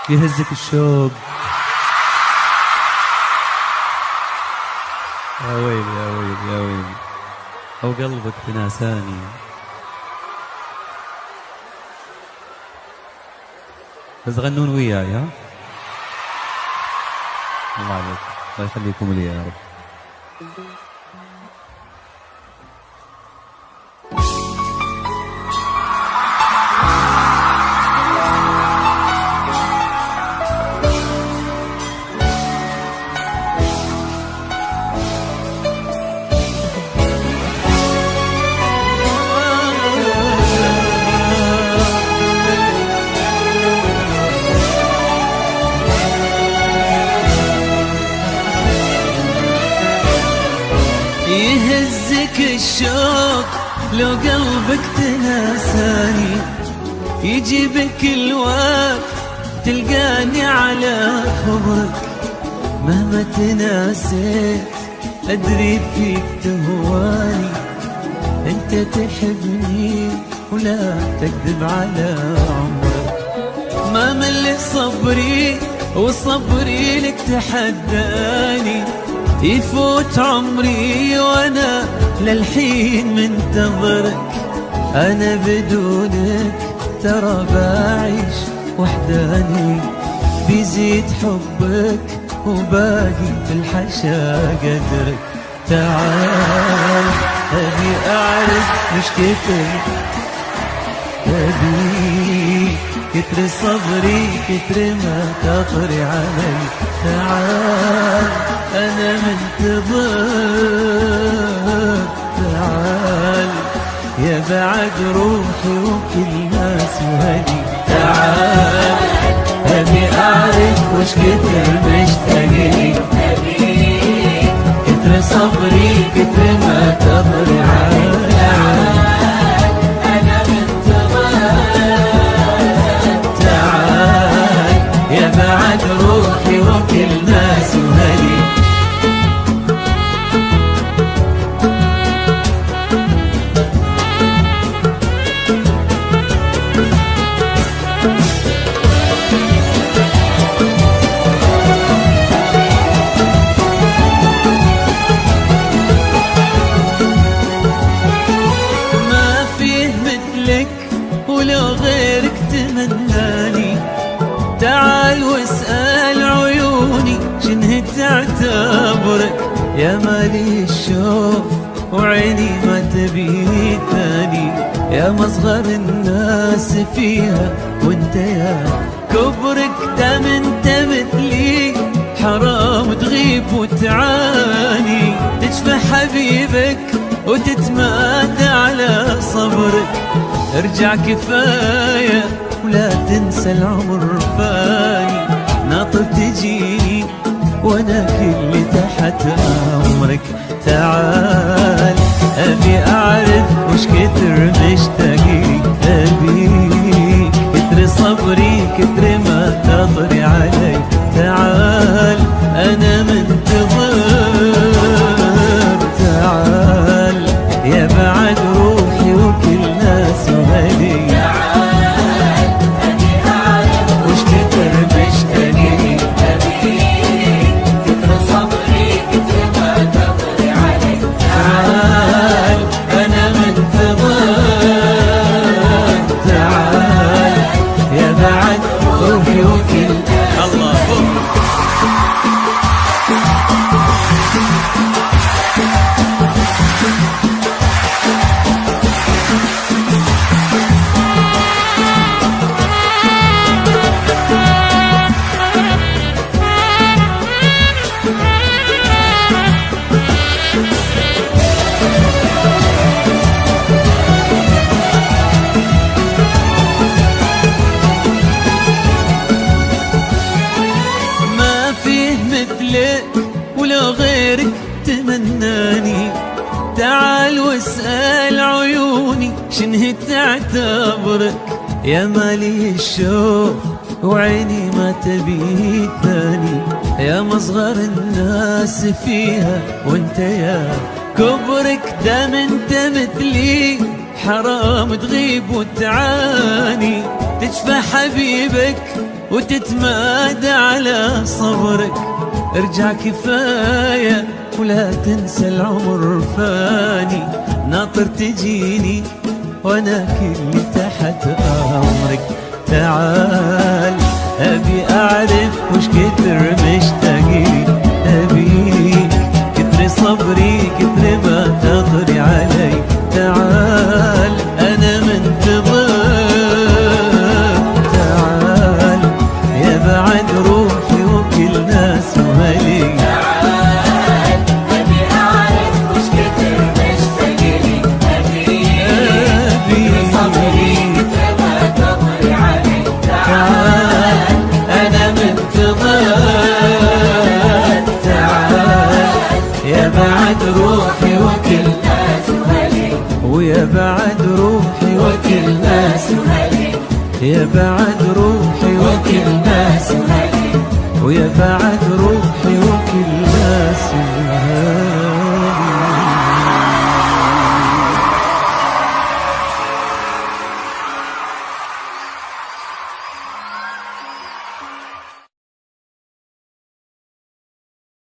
يهزك الشوق. يا ويلي يا ويلي يا ويلي، أو قلبك تناساني. بس غنون وياي ها. الله عليك، الله يخليكم لي يا رب. يهزك الشوق لو قلبك تناساني، يجي بكل وقت تلقاني على خبرك. مهما تناسيت أدري فيك تهواني، أنت تحبني ولا تكذب على عمرك. ما مل صبري وصبري لك تحداني، يفوت عمري وانا للحين منتظرك. انا بدونك ترى بعيش وحداني، بيزيد حبك وباقي في الحشا قدرك. تعال ابي اعرف مش كتر ابي كتر صبري كتر ما تطري علي. تعال أنا منتظر، تعال يا بعد روحي وكل ناس وهدي. تعال أبي أعرف وش كتر مشتاقلي، كتر صبري كتر ما تطري علي. أنا منتظر، تعال يا بعد روحي وكل ناس وهدي. ولو غيرك تمناني، تعال واسأل عيوني شنه تعتبرك. يا مالي الشوق وعيني ما تبي ثاني، يا مصغر الناس فيها وانت يا كبرك. دام انت مثلي حرام تغيب وتعاني، تشفى حبيبك وتتمادى على صبرك. ارجع كفاية ولا تنسى العمر فاني، ناطر تجيني وانا كل تحت امرك. تعال ابي اعرف وش كتر مشتاقي، ابيك كتر صبري كتر ما تطري علي. تعال انا منتظر، تعال يا بعد روحي وكل ناس وهدي. تعال أبي أعرف وش كتر مشتاقي، أبيك كتر صبري كتر ما تطري علي. تعال أنا منتظر، تعال يا بعد روحي وكل الله. ولو غيرك تمناني، تعال واسأل عيوني شنه تعتبرك. يا مالي الشوق وعيني ما تبي ثاني، يا مصغر الناس فيها وانت يا كبرك. دام انت مثلي حرام تغيب وتعاني، تشفى حبيبك وتتمادى على صبرك. ارجع كفاية ولا تنسى العمر فاني، ناطر تجيني وانا كلي تحت امرك. تعال ابي اعرف وش كتر مشتاقي، ابيك كتر صبري كتر ما تطري علي. تعال انا منتظر، تعال يا بعد روحي وكل ناس وهلي. تعال أبي أعرف وش كتر مشتاقلي، أبي صبري كتر ما تطري علي. تعال أنا منتظر، تعال يا بعد روحي وكل ناس وهلي، ويا بعد روحي وكل ناس وهلي، يا بعد روحي وكل ناس وهلي، ويا بعد